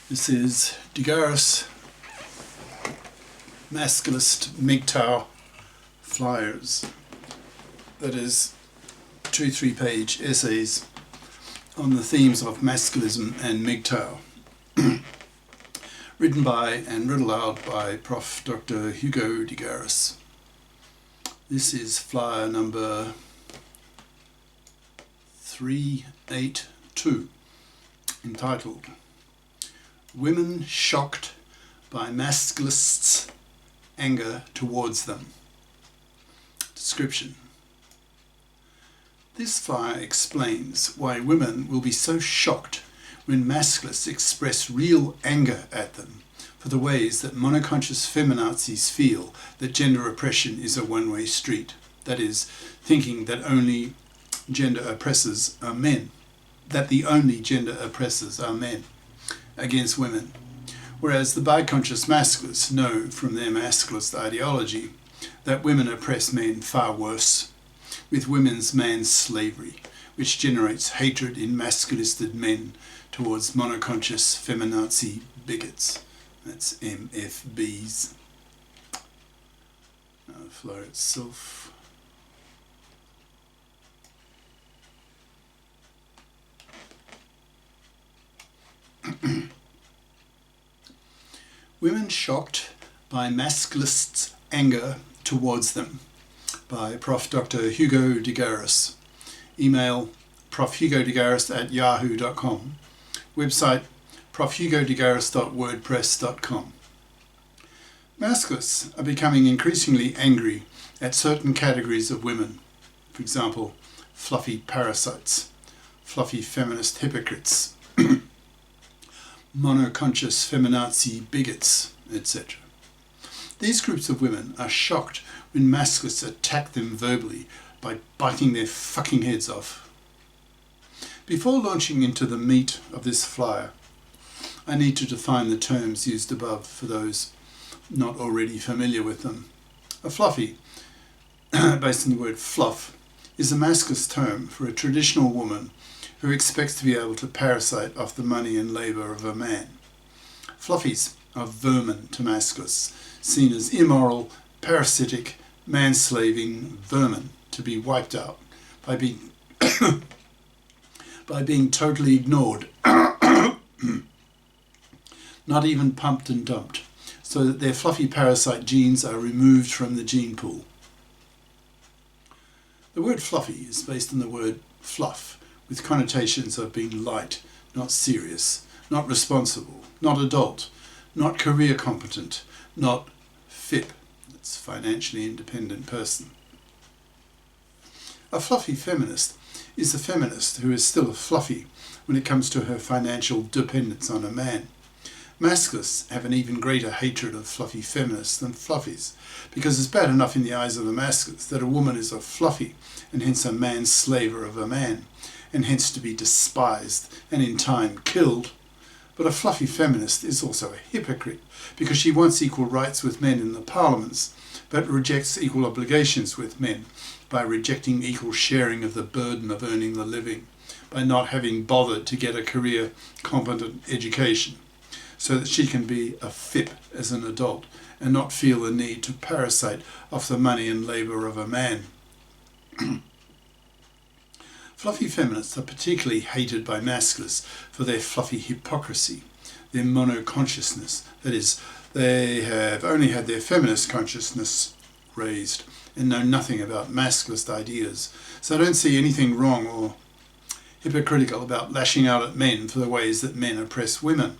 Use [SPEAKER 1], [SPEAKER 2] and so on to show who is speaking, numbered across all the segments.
[SPEAKER 1] This is GARIS Masculist MGTOW flyers. That is 2 3-page essays on the themes of masculism and MGTOW. Written by and read aloud by Prof. Dr. Hugo de Garis. This is flyer number 382, entitled Women Shocked by Masculists' Anger Towards Them. Description. This flyer explains why women will be so shocked when masculists express real anger at them for the ways that monoconscious feminazis feel that gender oppression is a one-way street. That is, thinking that only gender oppressors are men, that the only gender oppressors are men against women. Whereas the biconscious masculists know from their masculist ideology that women oppress men far worse, with women's man-slavery, which generates hatred in masculisted men towards monoconscious feminazi bigots. That's MFBs. Now the flyer itself. Women Shocked by Masculists' Anger Towards Them, by Prof. Dr. Hugo de Garis. Email profhugodegaris@yahoo.com. Website profhugodegaris.wordpress.com. Masculists are becoming increasingly angry at certain categories of women. For example, fluffy parasites, fluffy feminist hypocrites, monoconscious feminazi bigots, etc. These groups of women are shocked when masculists attack them verbally by biting their fucking heads off. Before launching into the meat of this flyer, I need to define the terms used above for those not already familiar with them. A fluffy, based on the word fluff, is a masculist term for a traditional woman who expects to be able to parasite off the money and labour of a man. Fluffies are vermin to masculists, seen as immoral, parasitic, manslaving vermin to be wiped out by being by being totally ignored, not even pumped and dumped, so that their fluffy parasite genes are removed from the gene pool. The word fluffy is based on the word fluff, with connotations of being light, not serious, not responsible, not adult, not career competent, not FIP, that's financially independent person. A fluffy feminist is a feminist who is still a fluffy when it comes to her financial dependence on a man. Masculists have an even greater hatred of fluffy feminists than fluffies, because it's bad enough in the eyes of the masculists that a woman is a fluffy and hence a man-slaver of a man, and hence to be despised and in time killed. But a fluffy feminist is also a hypocrite, because she wants equal rights with men in the parliaments, but rejects equal obligations with men by rejecting equal sharing of the burden of earning the living, by not having bothered to get a career competent education, so that she can be a FIP as an adult and not feel the need to parasite off the money and labour of a man. Fluffy feminists are particularly hated by masculists for their fluffy hypocrisy, their monoconsciousness, that is, they have only had their feminist consciousness raised and know nothing about masculist ideas, so I don't see anything wrong or hypocritical about lashing out at men for the ways that men oppress women,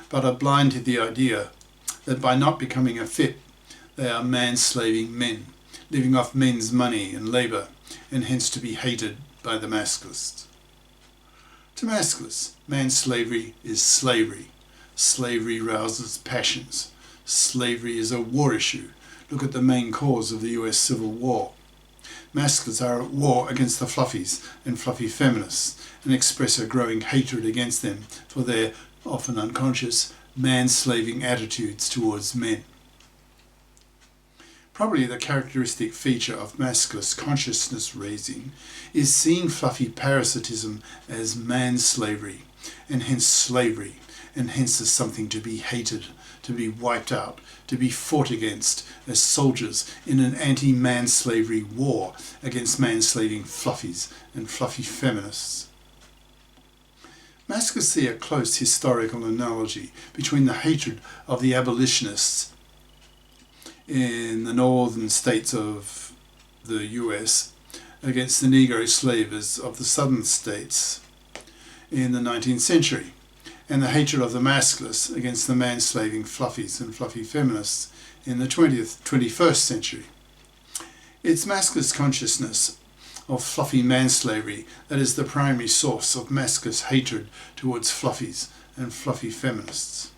[SPEAKER 1] but are blind to the idea that by not becoming a FIP, they are man-slaving men, living off men's money and labour, and hence to be hated by the masculists. To masculists, man-slavery is slavery. Slavery rouses passions. Slavery is a war issue. Look at the main cause of the US Civil War. Masculists are at war against the fluffies and fluffy feminists and express a growing hatred against them for their, often unconscious, man-slaving attitudes towards men. Probably the characteristic feature of masculist consciousness raising is seeing fluffy parasitism as man-slavery and hence slavery, and hence as something to be hated, to be wiped out, to be fought against as soldiers in an anti-man-slavery war against man-slaving fluffies and fluffy feminists. Masculists see a close historical analogy between the hatred of the abolitionists in the northern states of the US against the Negro slavers of the southern states in the 19th century, and the hatred of the masculists against the man-slaving fluffies and fluffy feminists in the 21st century. It's masculist consciousness of fluffy manslavery that is the primary source of masculist hatred towards fluffies and fluffy feminists.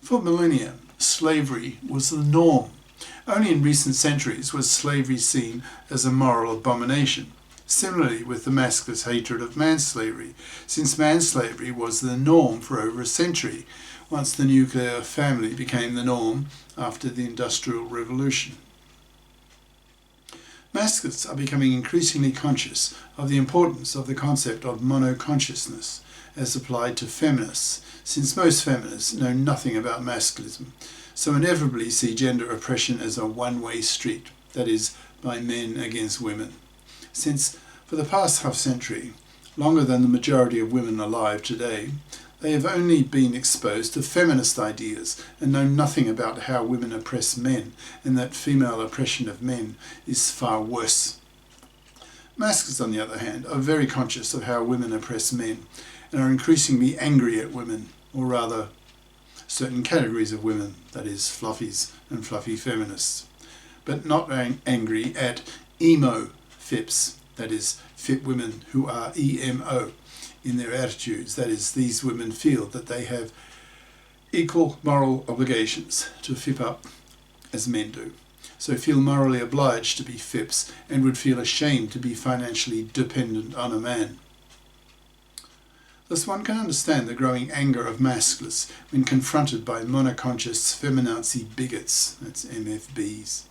[SPEAKER 1] For millennia, slavery was the norm. Only in recent centuries was slavery seen as a moral abomination. Similarly with the masculist hatred of manslavery, since manslavery was the norm for over a century, once the nuclear family became the norm after the Industrial Revolution. Masculists are becoming increasingly conscious of the importance of the concept of monoconsciousness as applied to feminists, since most feminists know nothing about masculism, so inevitably see gender oppression as a one-way street, that is, by men against women. Since for the past half-century, longer than the majority of women alive today, they have only been exposed to feminist ideas and know nothing about how women oppress men, and that female oppression of men is far worse. Masculists, on the other hand, are very conscious of how women oppress men and are increasingly angry at women, or rather certain categories of women, that is, fluffies and fluffy feminists, but not angry at emo fips, that is, fit women who are EMO in their attitudes, that is, these women feel that they have equal moral obligations to fip up as men do, so feel morally obliged to be fips and would feel ashamed to be financially dependent on a man. Thus one can understand the growing anger of masculists when confronted by monoconscious feminazi bigots, that's MFBs.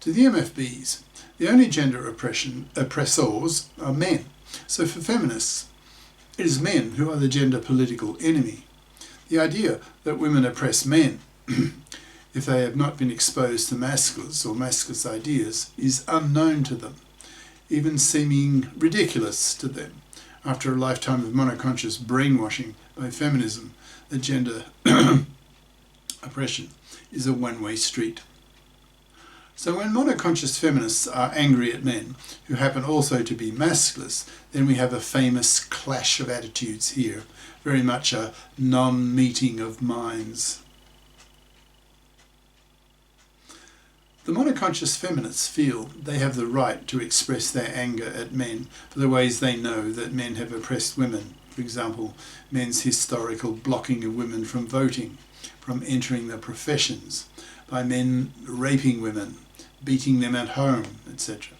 [SPEAKER 1] To the MFBs, the only gender oppressors are men, so for feminists, it is men who are the gender political enemy. The idea that women oppress men, if they have not been exposed to masculists or masculist ideas, is unknown to them, even seeming ridiculous to them. After a lifetime of monoconscious brainwashing by feminism, that gender oppression is a one-way street. So when monoconscious feminists are angry at men, who happen also to be masculists, then we have a famous clash of attitudes here, very much a non-meeting of minds. The monoconscious feminists feel they have the right to express their anger at men for the ways they know that men have oppressed women. For example, men's historical blocking of women from voting, from entering the professions, by men raping women, beating them at home, etc.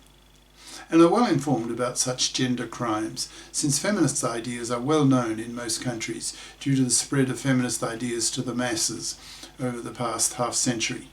[SPEAKER 1] And are well informed about such gender crimes, since feminist ideas are well known in most countries due to the spread of feminist ideas to the masses over the past half-century.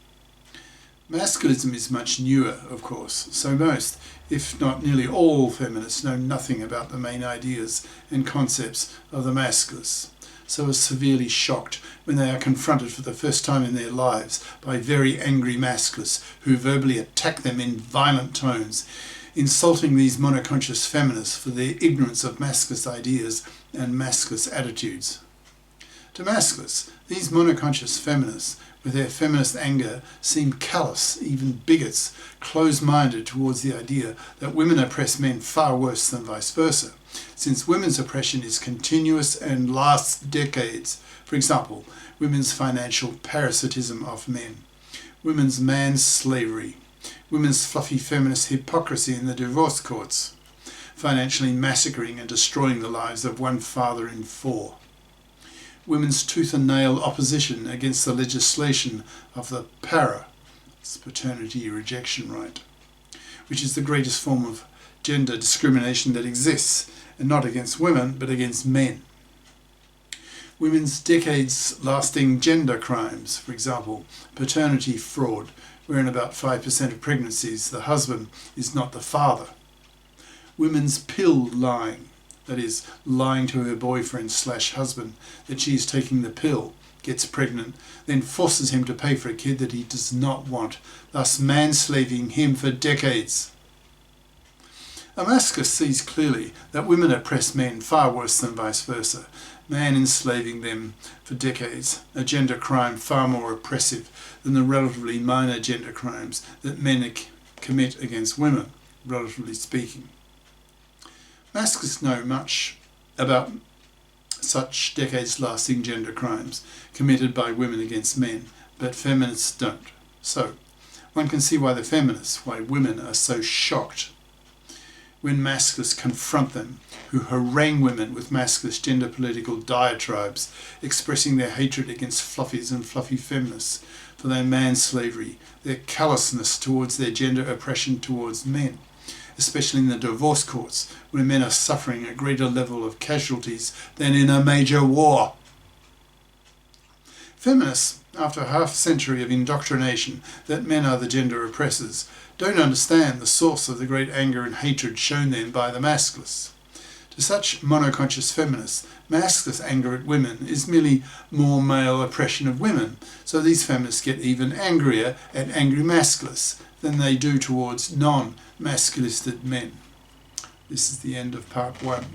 [SPEAKER 1] Masculism is much newer, of course, so most, if not nearly all, feminists know nothing about the main ideas and concepts of the masculists, so are severely shocked when they are confronted for the first time in their lives by very angry masculists who verbally attack them in violent tones, insulting these monoconscious feminists for their ignorance of masculist ideas and masculist attitudes. To masculists, these monoconscious feminists, with their feminist anger, seem callous, even bigots, close-minded towards the idea that women oppress men far worse than vice versa, since women's oppression is continuous and lasts decades. For example, women's financial parasitism of men, women's man-slavery, women's fluffy feminist hypocrisy in the divorce courts, financially massacring and destroying the lives of one father in four, women's tooth and nail opposition against the legislation of the paternity rejection right, which is the greatest form of gender discrimination that exists, and not against women but against men. Women's decades-lasting gender crimes, for example, paternity fraud, where in about 5% of pregnancies the husband is not the father. Women's pill lying, that is, lying to her boyfriend/husband that she is taking the pill, gets pregnant, then forces him to pay for a kid that he does not want, thus manslaving him for decades. A masculist sees clearly that women oppress men far worse than vice versa, man enslaving them for decades, a gender crime far more oppressive than the relatively minor gender crimes that men commit against women, relatively speaking. Masculists know much about such decades-lasting gender crimes committed by women against men, but feminists don't. So, one can see why the feminists, why women are so shocked when masculists confront them, who harangue women with masculist gender political diatribes, expressing their hatred against fluffies and fluffy feminists for their man-slavery, their callousness towards their gender oppression towards men, especially in the divorce courts, where men are suffering a greater level of casualties than in a major war. Feminists, after half a century of indoctrination that men are the gender oppressors, don't understand the source of the great anger and hatred shown them by the masculists. To such monoconscious feminists, masculist anger at women is merely more male oppression of women, so these feminists get even angrier at angry masculists than they do towards non-masculisted men. This is the end of part 1.